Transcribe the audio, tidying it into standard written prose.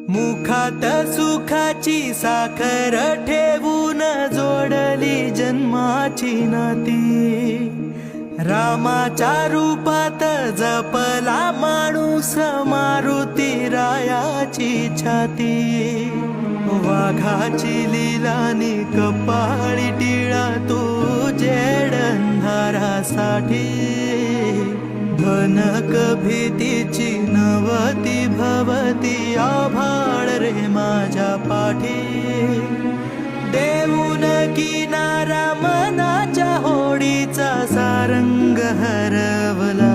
मुखात सुखाची साखर ठेवून जोडली जन्माची नाती, रामाच्या रूपात जपला माणूस मारुती रायाची छाती। वाघाची लिलानी कपाळी टिळा तू जेड अंधारासाठी, भनक भीतीची नवती भवती आभाळ रे माझ्या पाठी। देऊन किनारा मनाच्या होडीचा सारंग हरवला,